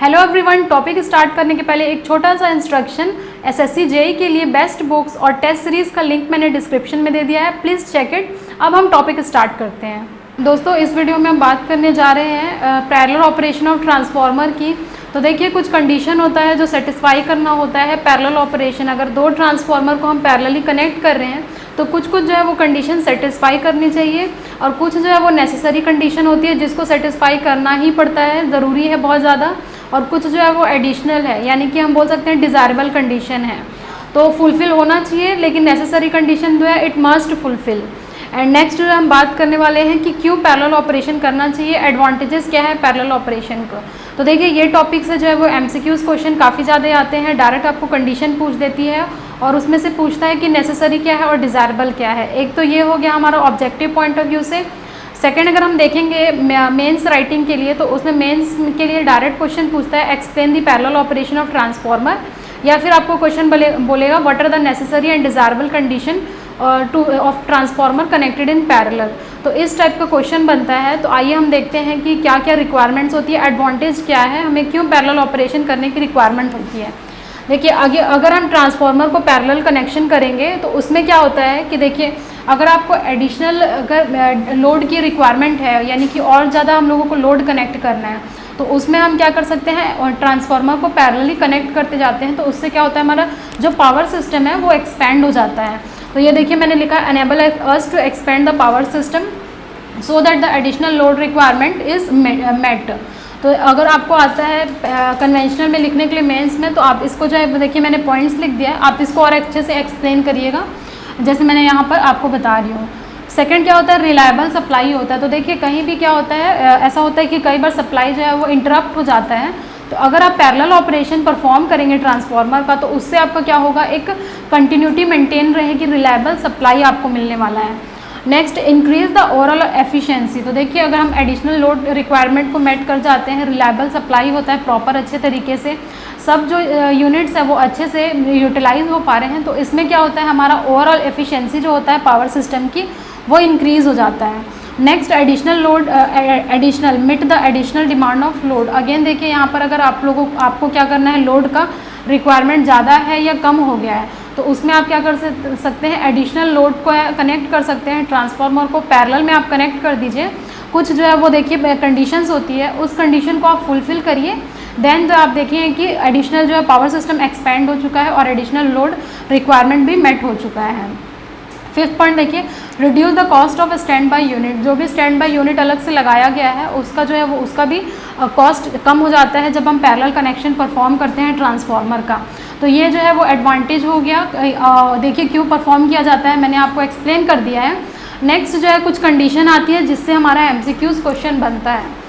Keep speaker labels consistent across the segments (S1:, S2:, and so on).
S1: Hello everyone, topic start करने के पहले एक छोटा सा इंस्ट्रक्शन। एसएससी जेईई के लिए बेस्ट बुक्स और टेस्ट सीरीज़ का लिंक मैंने डिस्क्रिप्शन में दे दिया है, प्लीज़ चेक इट। अब हम टॉपिक स्टार्ट करते हैं। दोस्तों, इस वीडियो में हम बात करने जा रहे हैं पैरेलल ऑपरेशन ऑफ ट्रांसफार्मर की। तो देखिए, कुछ कंडीशन होता है जो सेटिस्फाई करना होता है पैरेलल ऑपरेशन। अगर दो ट्रांसफार्मर को हम पैरेलली कनेक्ट कर रहे हैं तो कुछ जो है वो कंडीशन सेटिस्फाई करनी चाहिए, और कुछ जो है वो नेसेसरी कंडीशन होती है जिसको सेटिस्फाई करना ही पड़ता है, ज़रूरी है बहुत ज़्यादा, और कुछ जो है वो एडिशनल है, यानी कि हम बोल सकते हैं डिज़ायरेबल कंडीशन है। तो फुलफ़िल होना चाहिए, लेकिन नेसेसरी कंडीशन जो है it must fulfil. And next जो हम बात करने वाले हैं कि क्यों पैरेलल ऑपरेशन करना चाहिए, एडवांटेजेस क्या है पैरेलल ऑपरेशन को। तो देखिए, ये टॉपिक से जो है वो एमसीक्यूज़ क्वेश्चन काफ़ी ज़्यादा आते हैं। डायरेक्ट आपको कंडीशन पूछ देती है और उसमें से पूछता है कि नेसेसरी क्या है और डिज़ायरेबल क्या है। एक तो ये हो गया हमारा ऑब्जेक्टिव पॉइंट ऑफ व्यू से। सेकेंड, अगर हम देखेंगे मेंस राइटिंग के लिए, तो उसमें मेंस के लिए डायरेक्ट क्वेश्चन पूछता है explain the parallel operation of transformer, या फिर आपको क्वेश्चन बोलेगा what are the necessary and desirable condition of transformer connected in parallel. तो इस टाइप का क्वेश्चन बनता है। तो आइए हम देखते हैं कि क्या क्या रिक्वायरमेंट्स होती है, एडवांटेज क्या है, हमें क्यों पैरेलल ऑपरेशन करने की रिक्वायरमेंट होती है। देखिए, आगे अगर हम ट्रांसफार्मर को पैरेलल कनेक्शन करेंगे तो उसमें क्या होता है कि देखिए, अगर आपको एडिशनल अगर लोड की रिक्वायरमेंट है, यानी कि और ज़्यादा हम लोगों को लोड कनेक्ट करना है, तो उसमें हम क्या कर सकते हैं, और ट्रांसफार्मर को पैरेलली कनेक्ट करते जाते हैं। तो उससे क्या होता है, हमारा जो पावर सिस्टम है वो एक्सपेंड हो जाता है। तो ये देखिए, मैंने लिखा enable us to expand the power system so that the additional load requirement is met. तो अगर आपको आता है कन्वेंशनल में लिखने के लिए मेंस में, तो आप इसको जो है देखिए मैंने पॉइंट्स लिख दिया है, आप इसको और अच्छे से एक्सप्लेन करिएगा जैसे मैंने यहाँ पर आपको बता रही हूँ। सेकंड क्या होता है, रिलायबल सप्लाई होता है। तो देखिए, कहीं भी क्या होता है, ऐसा होता है कि कई बार सप्लाई जो है वो इंटरप्ट हो जाता है। तो अगर आप पैरेलल ऑपरेशन परफॉर्म करेंगे ट्रांसफार्मर का, तो उससे आपका क्या होगा, एक कंटिन्यूटी मेंटेन रहेगी, रिलायबल सप्लाई आपको मिलने वाला है। Next, increase the overall efficiency. तो देखिए, अगर हम एडिशनल लोड रिक्वायरमेंट को मेट कर जाते हैं, रिलायबल सप्लाई होता है प्रॉपर अच्छे तरीके से, सब जो यूनिट्स है वो अच्छे से यूटिलाइज हो पा रहे हैं, तो इसमें क्या होता है, हमारा ओवरऑल एफिशिएंसी जो होता है पावर सिस्टम की वो इंक्रीज़ हो जाता है। नेक्स्ट, एडिशनल लोड एडिशनल मिट the additional demand of load. Again देखिए, यहाँ पर अगर आपको क्या करना है, लोड का रिक्वायरमेंट ज़्यादा है या कम हो गया है, तो उसमें आप क्या कर सकते हैं, एडिशनल लोड को कनेक्ट कर सकते हैं। ट्रांसफार्मर को पैरेलल में आप कनेक्ट कर दीजिए। कुछ जो है वो देखिए कंडीशंस होती है, उस कंडीशन को आप फुलफ़िल करिए, देन जो आप देखिए कि एडिशनल जो है पावर सिस्टम एक्सपेंड हो चुका है और एडिशनल लोड रिक्वायरमेंट भी मेट हो चुका है। फिफ्थ पॉइंट देखिए, reduce the cost of stand by unit. जो भी स्टैंड बाई यूनिट अलग से लगाया गया है उसका जो है वो उसका भी कॉस्ट कम हो जाता है जब हम पैरेलल कनेक्शन परफॉर्म करते हैं ट्रांसफार्मर का। तो ये जो है वो एडवांटेज हो गया। देखिए, क्यों परफॉर्म किया जाता है मैंने आपको एक्सप्लेन कर दिया है। नेक्स्ट जो है कुछ कंडीशन आती है जिससे हमारा एमसीक्यूज़ क्वेश्चन बनता है।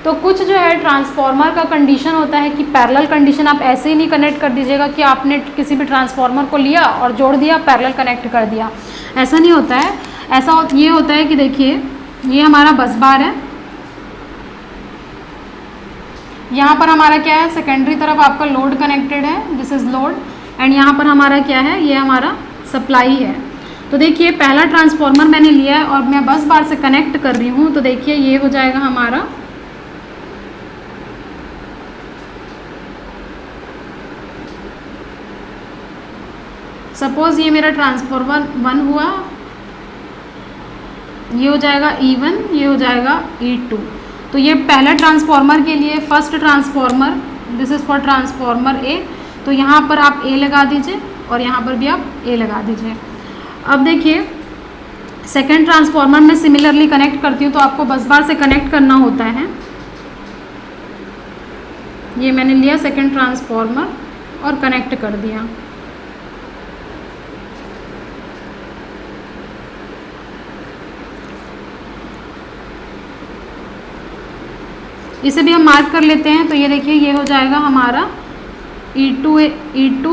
S1: तो कुछ जो है ट्रांसफार्मर का कंडीशन होता है कि पैरेलल कंडीशन आप ऐसे ही नहीं कनेक्ट कर दीजिएगा कि आपने किसी भी ट्रांसफार्मर को लिया और जोड़ दिया, पैरेलल कनेक्ट कर दिया, ऐसा नहीं होता है। ये होता है कि देखिए, ये हमारा बस बार है, यहाँ पर हमारा क्या है, सेकेंडरी तरफ आपका लोड कनेक्टेड है, दिस इज़ लोड, एंड यहाँ पर हमारा क्या है, ये हमारा सप्लाई है। तो देखिए, पहला ट्रांसफार्मर मैंने लिया है और मैं बस बार से कनेक्ट कर रही हूँ। तो देखिए, ये हो जाएगा हमारा सपोज ये मेरा ट्रांसफार्मर 1 हुआ, ये हो जाएगा E1, ये हो जाएगा E2। तो ये पहला ट्रांसफार्मर के लिए first transformer, this is for transformer A। तो यहाँ पर आप A लगा दीजिए और यहाँ पर भी आप A लगा दीजिए। अब देखिए, सेकेंड ट्रांसफार्मर में सिमिलरली कनेक्ट करती हूँ, तो आपको बस बार से कनेक्ट करना होता है। ये मैंने लिया सेकेंड ट्रांसफार्मर और कनेक्ट कर दिया। इसे भी हम मार्क कर लेते हैं। तो ये देखिए, ये हो जाएगा हमारा E2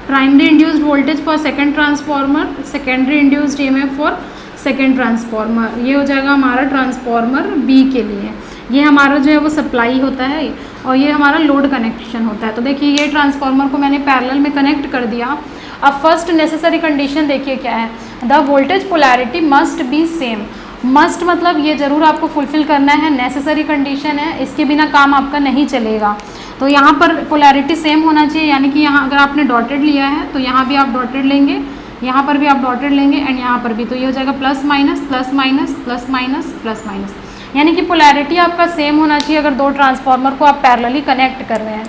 S1: primary induced voltage for second transformer, secondary induced EMF for second transformer. ये हो जाएगा हमारा ट्रांसफार्मर B के लिए। ये हमारा जो है वो सप्लाई होता है और ये हमारा लोड कनेक्शन होता है। तो देखिए, ये ट्रांसफार्मर को मैंने पैरेलल में कनेक्ट कर दिया। अब फर्स्ट नेसेसरी कंडीशन देखिए क्या है, the voltage polarity must be same. Must मतलब ये ज़रूर आपको फुलफ़िल करना है, नेसेसरी कंडीशन है, इसके बिना काम आपका नहीं चलेगा। तो यहाँ पर पोलैरिटी सेम होना चाहिए, यानी कि यहाँ अगर आपने डॉटेड लिया है तो यहाँ भी आप डॉटेड लेंगे, यहाँ पर भी आप डॉटेड लेंगे एंड यहाँ पर भी, तो ये हो जाएगा plus minus plus minus plus minus plus minus, यानी कि पोलैरिटी आपका सेम होना चाहिए अगर दो ट्रांसफार्मर को आप पैरेलली कनेक्ट कर रहे हैं।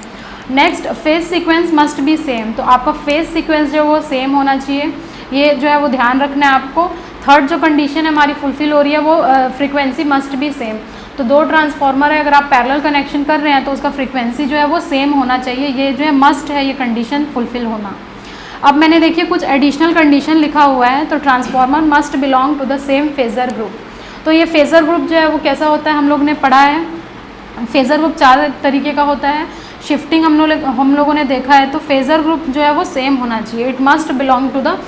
S1: Next, phase sequence must be same, तो आपका फेज सीक्वेंस जो है वो सेम होना चाहिए, ये जो है वो ध्यान रखना है आपको। थर्ड जो कंडीशन है हमारी फुलफिल हो रही है वो फ्रीक्वेंसी मस्ट बी सेम, तो दो ट्रांसफार्मर है अगर आप पैरेलल कनेक्शन कर रहे हैं तो उसका फ्रीक्वेंसी जो है वो सेम होना चाहिए, ये जो है मस्ट है ये कंडीशन फुलफिल होना। अब मैंने देखिए कुछ एडिशनल कंडीशन लिखा हुआ है, तो transformer must belong to the same phasor group, तो ये फेजर ग्रुप जो है वो कैसा होता है हम लोग ने पढ़ा है, फेजर ग्रुप 4 तरीके का होता है, शिफ्टिंग हम लोगों ने देखा है, तो फेजर ग्रुप जो है वो सेम होना चाहिए, it must belong to the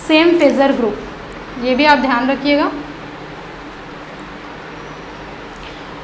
S1: same phasor group, ये भी आप ध्यान रखिएगा।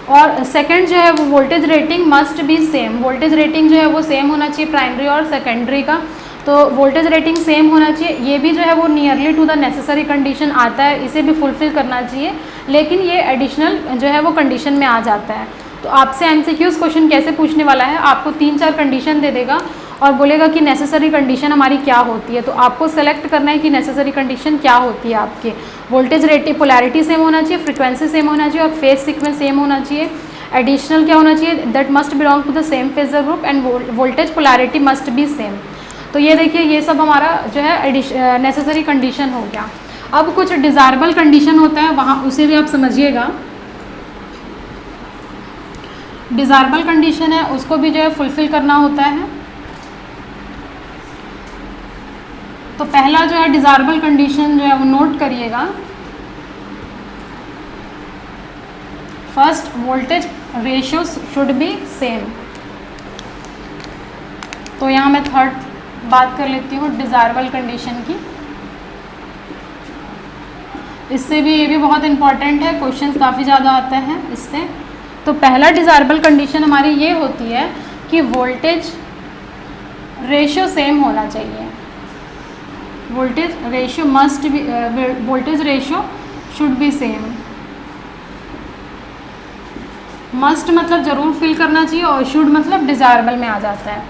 S1: और सेकंड जो है वो voltage rating must be same, voltage rating जो है वो सेम होना चाहिए प्राइमरी और सेकेंडरी का, तो वोल्टेज रेटिंग सेम होना चाहिए, ये भी जो है वो nearly to the necessary condition आता है, इसे भी फुलफिल करना चाहिए, लेकिन ये एडिशनल जो है वो कंडीशन में आ जाता है। तो आपसे एमसीक्यूज़ क्वेश्चन कैसे पूछने वाला है, आपको 3-4 कंडीशन दे देगा और बोलेगा कि नेसेसरी कंडीशन हमारी क्या होती है, तो आपको सेलेक्ट करना है कि नेसेसरी कंडीशन क्या होती है आपके। वोल्टेज रेटिंग पोलैरिटी सेम होना चाहिए, फ्रीक्वेंसी सेम होना चाहिए और फेज सीक्वेंस सेम होना चाहिए। एडिशनल क्या होना चाहिए, that must belong to the same phasor group and voltage polarity must be same. तो ये देखिए ये सब हमारा जो है नेसेसरी कंडीशन हो गया। अब कुछ डिज़ायरेबल कंडीशन होता है, वहाँ उसे भी आप समझिएगा। डिज़ायरेबल कंडीशन है उसको भी जो है फुलफिल करना होता है। तो पहला जो है डिज़ायरेबल कंडीशन जो है वो नोट करिएगा। First, voltage ratio should be same, तो यहाँ मैं थर्ड बात कर लेती हूँ डिज़ायरेबल कंडीशन की, इससे भी ये भी बहुत इंपॉर्टेंट है, क्वेश्चंस काफ़ी ज़्यादा आते हैं इससे। तो पहला डिज़ायरेबल कंडीशन हमारी ये होती है कि वोल्टेज रेशियो सेम होना चाहिए, voltage ratio must B, voltage ratio should be same. Must मतलब ज़रूर फिल करना चाहिए और शुड मतलब डिज़ायरेबल में आ जाता है।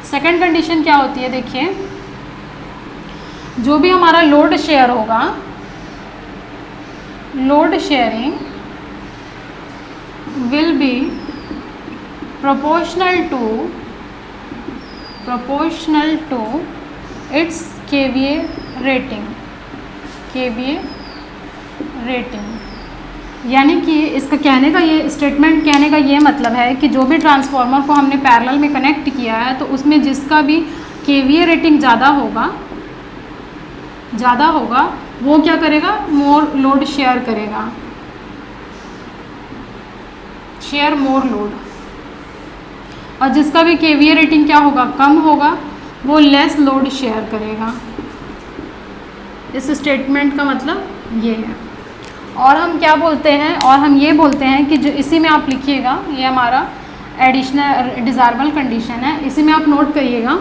S1: सेकंड कंडीशन क्या होती है, देखिए जो भी हमारा लोड शेयर होगा, load sharing will be proportional to its KVA rating, यानी कि इसका कहने का ये स्टेटमेंट कहने का ये मतलब है कि जो भी ट्रांसफार्मर को हमने पैरेलल में कनेक्ट किया है तो उसमें जिसका भी KVA रेटिंग ज़्यादा होगा वो क्या करेगा, मोर लोड शेयर करेगा, शेयर मोर लोड, और जिसका भी KVA रेटिंग क्या होगा, कम होगा, वो लेस लोड शेयर करेगा। इस स्टेटमेंट का मतलब ये है। और हम क्या बोलते हैं, और हम ये बोलते हैं कि जो इसी में आप लिखिएगा, ये हमारा एडिशनल डिज़ायरेबल कंडीशन है, इसी में आप नोट करिएगा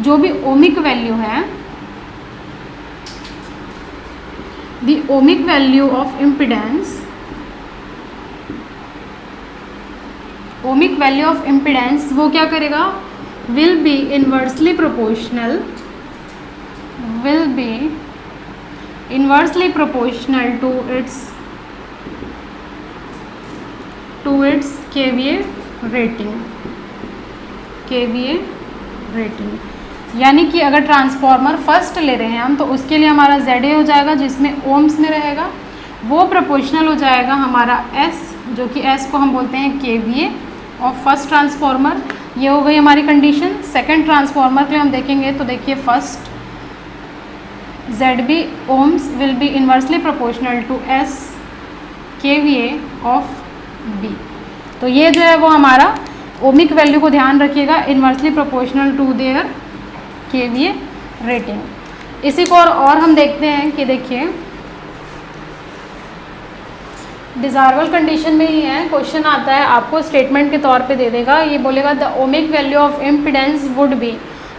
S1: जो भी ओमिक वैल्यू है, the ohmic value of impedance, ohmic value of impedance वो क्या करेगा, will be inversely proportional to its KVA rating. यानी कि अगर ट्रांसफार्मर फर्स्ट ले रहे हैं हम तो उसके लिए हमारा ZA हो जाएगा जिसमें ओम्स में रहेगा, वो प्रोपोर्शनल हो जाएगा हमारा S, जो कि S को हम बोलते हैं KVA ऑफ फर्स्ट ट्रांसफार्मर। ये हो गई हमारी कंडीशन। सेकंड ट्रांसफार्मर के लिए हम देखेंगे तो देखिए first ZB ohms will be inversely proportional to S KVA of B। तो ये जो है वो हमारा ओमिक वैल्यू को ध्यान रखिएगा, inversely proportional to their KVA rating. इसी को और हम देखते हैं कि देखिए डिज़ायरेबल कंडीशन में ही है, क्वेश्चन आता है आपको स्टेटमेंट के तौर पे दे देगा, ये बोलेगा the ohmic value of impedance would be,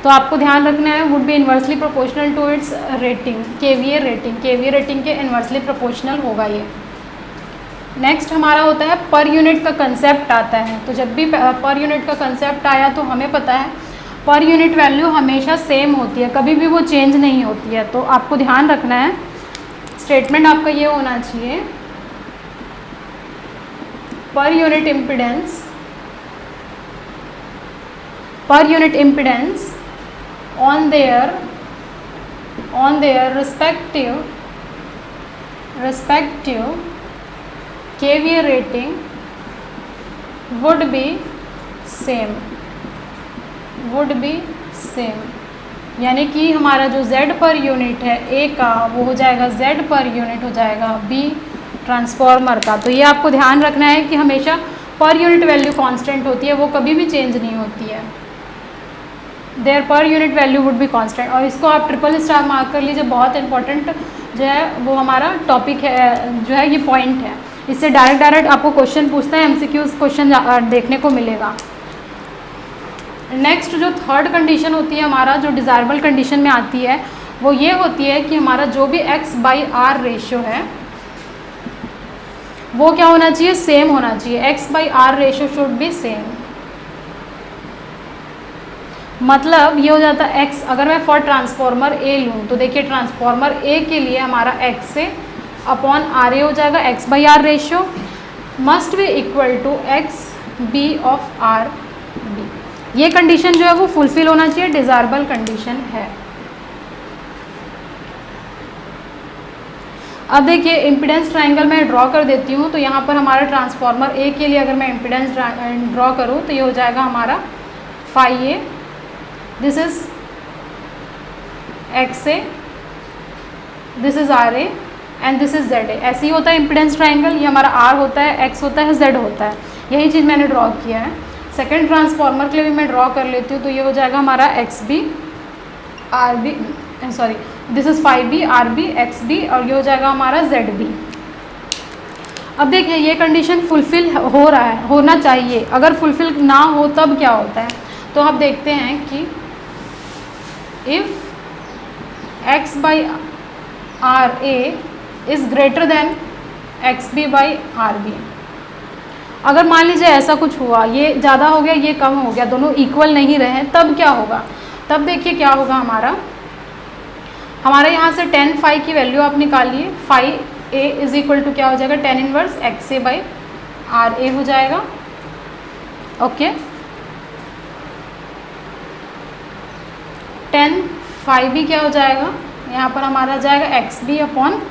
S1: तो आपको ध्यान रखना है would be inversely proportional to its rating, KVA rating के इन्वर्सली प्रोपोर्शनल होगा ये। नेक्स्ट हमारा होता है पर यूनिट का कंसेप्ट आता है। तो जब भी पर यूनिट का कंसेप्ट आया तो हमें पता है पर यूनिट वैल्यू हमेशा सेम होती है, कभी भी वो चेंज नहीं होती है। तो आपको ध्यान रखना है, स्टेटमेंट आपका ये होना चाहिए, per unit impedance on their respective KVA rating would be same, यानी कि हमारा जो Z पर यूनिट है A का वो हो जाएगा Z पर यूनिट हो जाएगा B ट्रांसफॉर्मर का। तो ये आपको ध्यान रखना है कि हमेशा पर यूनिट वैल्यू कांस्टेंट होती है, वो कभी भी चेंज नहीं होती है। Their per unit value would be constant. और इसको आप ट्रिपल स्टार मार्क कर लीजिए, बहुत इंपॉर्टेंट जो है वो हमारा टॉपिक है, जो है ये पॉइंट है। इससे डायरेक्ट आपको क्वेश्चन पूछता है, एमसीक्यूज क्वेश्चन देखने को मिलेगा। नेक्स्ट जो थर्ड कंडीशन होती है हमारा, जो डिज़ायरेबल कंडीशन में आती है, वो ये होती है कि हमारा जो भी x/r रेशियो है वो क्या होना चाहिए, सेम होना चाहिए। x/r ratio should be same. मतलब ये हो जाता है x, अगर मैं फॉर ट्रांसफॉर्मर A लूँ तो देखिए ट्रांसफॉर्मर A के लिए हमारा x से अपॉन RA हो जाएगा। x/r ratio must be equal to x/b of RB। ये कंडीशन जो है वो फुलफिल होना चाहिए, डिज़ायरेबल कंडीशन है। अब देखिए इम्पीडेंस ट्रायंगल मैं ड्रॉ कर देती हूँ। तो यहाँ पर हमारा ट्रांसफॉर्मर A के लिए अगर मैं इम्पीडेंस ड्रॉ करूँ तो ये हो जाएगा हमारा phi A, this is XA, this is RA and this is ZA। ऐसे ही होता है इम्पीडेंस ट्रायंगल। ये हमारा R होता है, X होता है, Z होता है। यही चीज़ मैंने ड्रॉ किया है। सेकेंड ट्रांसफॉर्मर के लिए भी मैं ड्रॉ कर लेती हूँ। तो ये हो जाएगा हमारा XB RB, sorry this is phi B RB XB, और ये हो जाएगा हमारा ZB। अब देखिए ये कंडीशन फुलफिल हो रहा है, होना चाहिए। अगर फुलफिल ना हो तब क्या होता है, तो आप देखते हैं कि if x/RA is greater than XB/RB, अगर मान लीजिए ऐसा कुछ हुआ, ये ज़्यादा हो गया ये कम हो गया, दोनों इक्वल नहीं रहे, तब क्या होगा। तब देखिए क्या होगा, हमारा यहाँ से tan phi की वैल्यू आप निकालिए। phi A is equal to क्या हो जाएगा, tan इनवर्स XA/RA हो जाएगा। ओके, tan phi B क्या हो जाएगा, यहाँ पर हमारा जाएगा XB अपॉन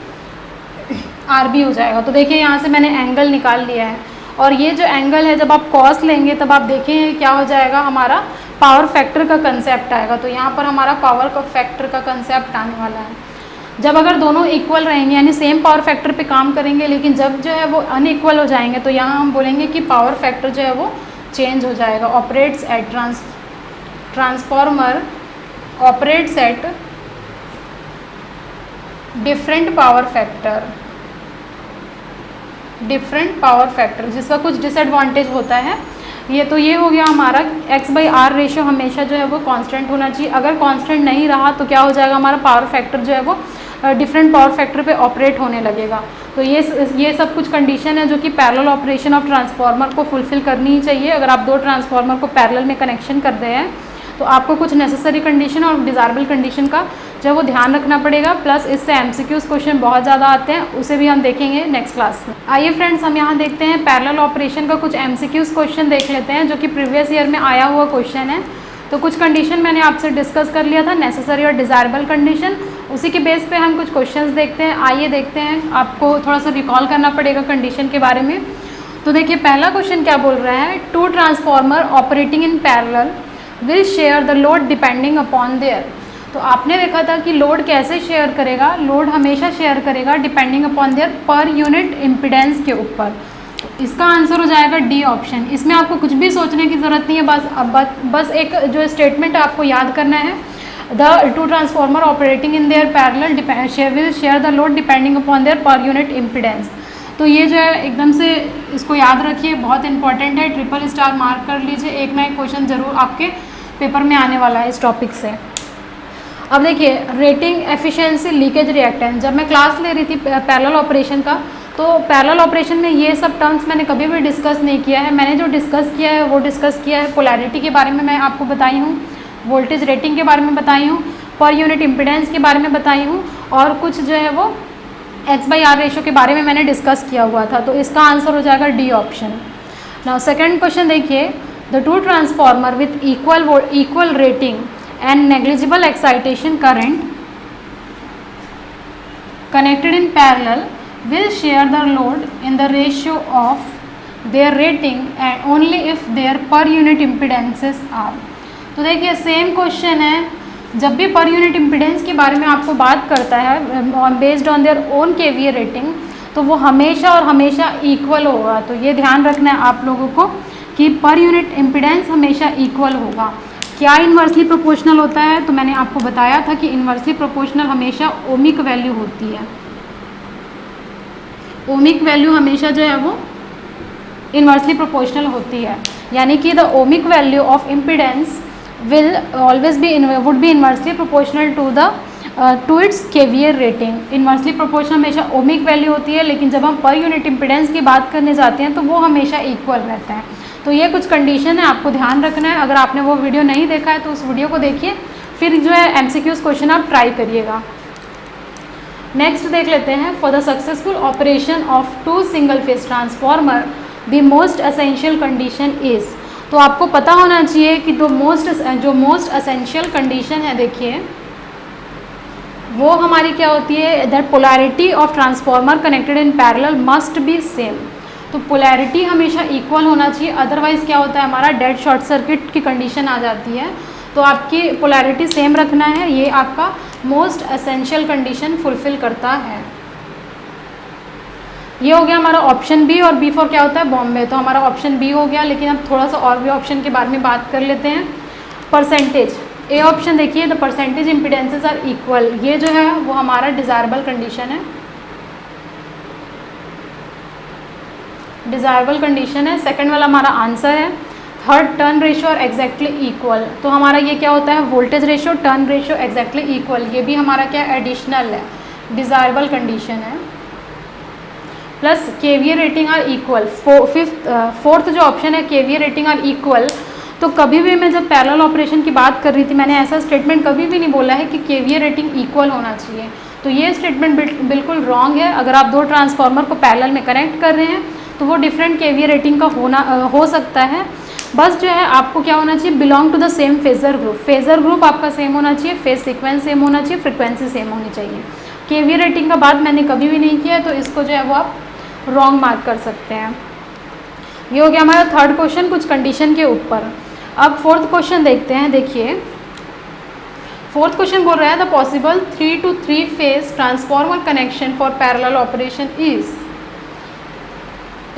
S1: RB हो जाएगा। तो देखिए यहाँ से मैंने एंगल निकाल लिया है, और ये जो एंगल है जब आप कॉस लेंगे तब आप देखें क्या हो जाएगा, हमारा पावर फैक्टर का कंसेप्ट आएगा। तो यहाँ पर हमारा पावर का फैक्टर का कंसेप्ट आने वाला है। जब अगर दोनों इक्वल रहेंगे यानी सेम पावर फैक्टर पे काम करेंगे, लेकिन जब जो है वो अनइक्वल हो जाएंगे तो यहाँ हम बोलेंगे कि पावर फैक्टर जो है वो चेंज हो जाएगा। Operates at transformer operates at different power factor, जिसका कुछ डिसएडवांटेज होता है। ये तो ये हो गया हमारा x/r रेशियो हमेशा जो है वो कांस्टेंट होना चाहिए। अगर कांस्टेंट नहीं रहा तो क्या हो जाएगा, हमारा पावर फैक्टर जो है वो डिफरेंट पावर फैक्टर पे ऑपरेट होने लगेगा। तो ये सब कुछ कंडीशन है जो कि पैरेलल ऑपरेशन ऑफ ट्रांसफार्मर को फुलफिल करनी ही चाहिए। अगर आप दो ट्रांसफार्मर को पैरेलल में कनेक्शन कर रहे हैं तो आपको कुछ नेसेसरी कंडीशन और डिज़ायरेबल कंडीशन का जो है वो ध्यान रखना पड़ेगा। प्लस इससे एमसीक्यूज क्वेश्चन बहुत ज़्यादा आते हैं, उसे भी हम देखेंगे नेक्स्ट क्लास में। आइए फ्रेंड्स, हम यहाँ देखते हैं पैरेलल ऑपरेशन का कुछ एमसीक्यूज क्वेश्चन देख लेते हैं जो कि प्रीवियस ईयर में आया हुआ क्वेश्चन है। तो कुछ कंडीशन मैंने आपसे डिस्कस कर लिया था, नेसेसरी और डिज़ायरेबल कंडीशन। उसी के बेस पे हम कुछ क्वेश्चंस देखते हैं। आइए देखते हैं, आपको थोड़ा सा रिकॉल करना पड़ेगा कंडीशन के बारे में। तो देखिए पहला क्वेश्चन क्या बोल रहा है, two transformer operating in parallel will share the load depending upon their. तो आपने देखा था कि लोड कैसे शेयर करेगा, लोड हमेशा शेयर करेगा depending upon there per unit impedance के ऊपर। इसका आंसर हो जाएगा डी ऑप्शन। इसमें आपको कुछ भी सोचने की ज़रूरत नहीं है, बस एक जो स्टेटमेंट आपको याद करना है, the two transformer operating in their parallel will share the load depending upon there per unit impedance. तो ये जो है एकदम से इसको याद रखिए, बहुत इंपॉर्टेंट है, ट्रिपल स्टार मार्क कर लीजिए। एक ना एक क्वेश्चन जरूर आपके पेपर में आने वाला है इस टॉपिक से। अब देखिए रेटिंग एफिशिएंसी लीकेज रिएक्टेंस, जब मैं क्लास ले रही थी पैरेलल ऑपरेशन का तो पैरेलल ऑपरेशन में ये सब टर्म्स मैंने कभी भी डिस्कस नहीं किया है। मैंने जो डिस्कस किया है वो डिस्कस किया है पोलैरिटी के बारे में मैं आपको बताई हूँ, वोल्टेज रेटिंग के बारे में बताई हूँ, पर यूनिट इम्पिडेंस के बारे में बताई हूँ, और कुछ जो है वो X/R रेशो के बारे में मैंने डिस्कस किया हुआ था। तो इसका आंसर हो जाएगा D option. Now second question देखिए, the two transformer with equal rating and negligible excitation current connected in parallel will share the load in the ratio of their rating and only if their per unit impedances are। तो देखिए same question है, जब भी per unit impedance के बारे में आपको बात करता है based on their own KVA rating, तो वो हमेशा और हमेशा इक्वल होगा। तो ये ध्यान रखना है आप लोगों को कि पर यूनिट इम्पिडेंस हमेशा इक्वल होगा। क्या इन्वर्सली प्रोपोर्शनल होता है? तो मैंने आपको बताया था कि इन्वर्सली प्रोपोर्शनल हमेशा ओमिक वैल्यू होती है। ओमिक वैल्यू हमेशा जो है वो इन्वर्सली प्रोपोर्शनल होती है, यानी कि the ohmic value of impedance will always be would be inversely proportional to its kVA rating. Inversely proportional हमेशा ओमिक वैल्यू होती है, लेकिन जब हम पर यूनिट इम्पिडेंस की बात करने जाते हैं तो वो हमेशा इक्वल रहता है। तो ये कुछ कंडीशन है, आपको ध्यान रखना है। अगर आपने वो वीडियो नहीं देखा है तो उस वीडियो को देखिए, फिर जो है MCQs क्वेश्चन आप ट्राई करिएगा। नेक्स्ट देख लेते हैं, for the successful operation of two single phase transformer the most essential condition is. तो आपको पता होना चाहिए कि जो मोस्ट एसेंशियल कंडीशन है, देखिए वो हमारी क्या होती है, that polarity of transformer connected in parallel must be same. तो पोलैरिटी हमेशा इक्वल होना चाहिए, अदरवाइज़ क्या होता है, हमारा डेड शॉर्ट सर्किट की कंडीशन आ जाती है। तो आपकी पोलैरिटी सेम रखना है, ये आपका मोस्ट एसेंशियल कंडीशन फुलफिल करता है। ये हो गया हमारा ऑप्शन बी, और बी फॉर क्या होता है, बॉम्बे। तो हमारा ऑप्शन बी हो गया, लेकिन अब थोड़ा सा और भी ऑप्शन के बारे में बात कर लेते हैं। परसेंटेज, ए ऑप्शन देखिए, the percentage impedances are equal. ये जो है वो हमारा डिज़ायरेबल कंडीशन है, डिज़ायरेबल कंडीशन है। सेकंड वाला हमारा आंसर है। थर्ड, टर्न रेशियो और एग्जैक्टली इक्वल। तो हमारा ये क्या होता है, voltage ratio, turn ratio exactly equal. ये भी हमारा क्या एडिशनल है, डिज़ायरेबल कंडीशन है। Plus kVA rating are equal. Fourth जो ऑप्शन है, केवीए रेटिंग आर इक्वल। तो कभी भी मैं जब पैरेलल ऑपरेशन की बात कर रही थी, मैंने ऐसा स्टेटमेंट कभी भी नहीं बोला है कि केवीए रेटिंग इक्वल होना चाहिए। तो ये स्टेटमेंट बिल्कुल रॉन्ग है। अगर आप दो ट्रांसफार्मर को पैरेलल में कनेक्ट कर रहे हैं तो वो डिफरेंट केवीए रेटिंग का हो सकता है। बस जो है आपको क्या होना चाहिए, belong to the same phasor group. Phasor group आपका सेम होना चाहिए, फेज सीक्वेंस सेम होना चाहिए, फ्रिक्वेंसी सेम होनी चाहिए। केवीए रेटिंग का बात मैंने कभी भी नहीं किया, तो इसको जो है वो आप रॉन्ग मार्क कर सकते हैं। ये हो गया हमारा थर्ड क्वेश्चन, कुछ कंडीशन के ऊपर। अब फोर्थ क्वेश्चन देखते हैं। देखिए फोर्थ क्वेश्चन बोल रहा है, the possible 3 to 3 phase transformer connection for parallel operation is.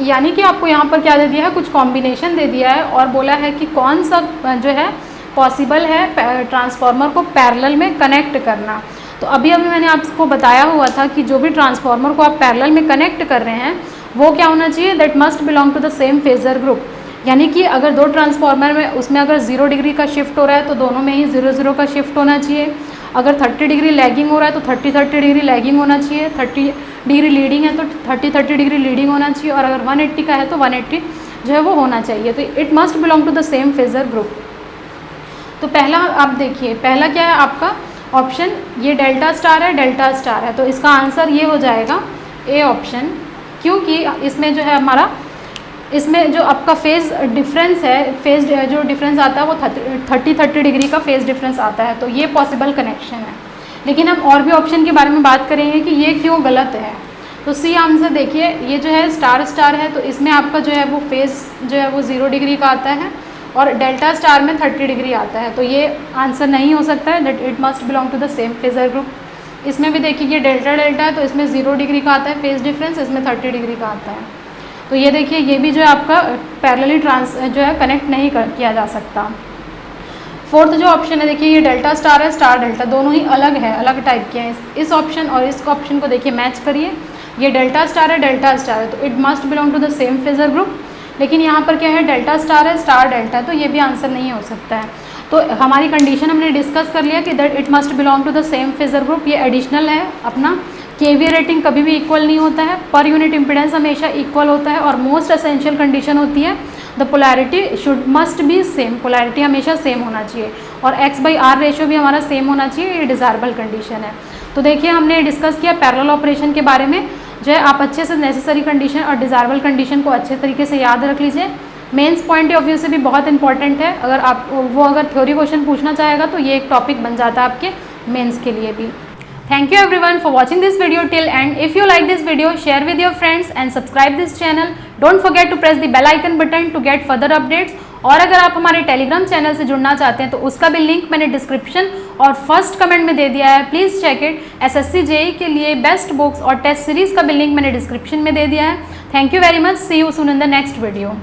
S1: यानी कि आपको यहाँ पर क्या दे दिया है, कुछ कॉम्बिनेशन दे दिया है और बोला है कि कौन सा जो है पॉसिबल है ट्रांसफार्मर को पैरेलल में कनेक्ट करना। तो अभी मैंने आपको बताया हुआ था कि जो भी ट्रांसफार्मर को आप पैरेलल में कनेक्ट कर रहे हैं वो क्या होना चाहिए, that must belong to the same phasor group. यानी कि अगर दो ट्रांसफार्मर में उसमें अगर 0 डिग्री का शिफ्ट हो रहा है तो दोनों में ही 0 का शिफ्ट होना चाहिए। अगर 30 डिग्री लैगिंग हो रहा है तो 30 डिग्री लैगिंग होना चाहिए। 30 डिग्री लीडिंग है तो 30 डिग्री लीडिंग होना चाहिए। और अगर 180 का है तो 180 जो है वो होना चाहिए। तो it must belong to the same phasor group. तो पहला आप देखिए, पहला क्या है आपका ऑप्शन, ये डेल्टा स्टार है, डेल्टा स्टार है। तो इसका आंसर ये हो जाएगा ए ऑप्शन, क्योंकि इसमें जो है हमारा, इसमें जो आपका फेज़ डिफरेंस है, फेज़ जो डिफरेंस आता है वो 30 डिग्री का फेज़ डिफरेंस आता है। तो ये पॉसिबल कनेक्शन है। लेकिन हम और भी ऑप्शन के बारे में बात करेंगे कि ये क्यों गलत है। तो सी आंसर देखिए, ये जो है स्टार स्टार है तो इसमें आपका जो है वो फेज़ जो है वो 0 डिग्री का आता है और डेल्टा स्टार में 30 डिग्री आता है। तो ये आंसर नहीं हो सकता है, that it must belong to the same phasor group. इसमें भी देखिए ये डेल्टा डेल्टा है तो इसमें 0 डिग्री का आता है फेज़ डिफरेंस, इसमें 30 डिग्री का आता है। तो ये देखिए ये भी जो है आपका पैरेलली जो है कनेक्ट नहीं किया जा सकता। फोर्थ जो ऑप्शन है देखिए, ये डेल्टा स्टार है, स्टार डेल्टा दोनों ही अलग है, अलग टाइप के हैं। इस ऑप्शन और इस ऑप्शन को देखिए मैच करिए, ये डेल्टा स्टार है, डेल्टा स्टार है, तो it must belong to the same phasor group. लेकिन यहाँ पर क्या है, डेल्टा स्टार है, स्टार डेल्टा, तो ये भी आंसर नहीं हो सकता है। तो हमारी कंडीशन हमने डिस्कस कर लिया कि that it must belong to the same phasor group. ये एडिशनल है अपना, केवीए रेटिंग कभी भी इक्वल नहीं होता है, पर यूनिट इम्पिडेंस हमेशा इक्वल होता है, और मोस्ट एसेंशियल कंडीशन होती है the polarity must be same, polarity हमेशा सेम होना चाहिए, और x/r रेशियो भी हमारा सेम होना चाहिए, ये डिज़ायरेबल कंडीशन है। तो देखिए हमने डिस्कस किया पैरेलल ऑपरेशन के बारे में, जो है आप अच्छे से नेसेसरी कंडीशन और डिज़ायरेबल कंडीशन को अच्छे तरीके से याद रख लीजिए। मेंस पॉइंट ऑफ व्यू से भी बहुत इंपॉर्टेंट है, अगर थ्योरी क्वेश्चन पूछना चाहेगा तो ये एक टॉपिक बन जाता है आपके मेंस के लिए भी। Thank you everyone for watching this video till end. If you like this video, share with your friends and subscribe this channel. Don't forget to press the bell icon button to get further updates. और अगर आप हमारे Telegram channel से जुड़ना चाहते हैं तो उसका भी लिंक मैंने डिस्क्रिप्शन और फर्स्ट कमेंट में दे दिया है, please check it. SSC JEE के लिए बेस्ट बुक्स और टेस्ट सीरीज़ का भी लिंक मैंने डिस्क्रिप्शन में दे दिया है। Thank you very much, see you soon in the next video.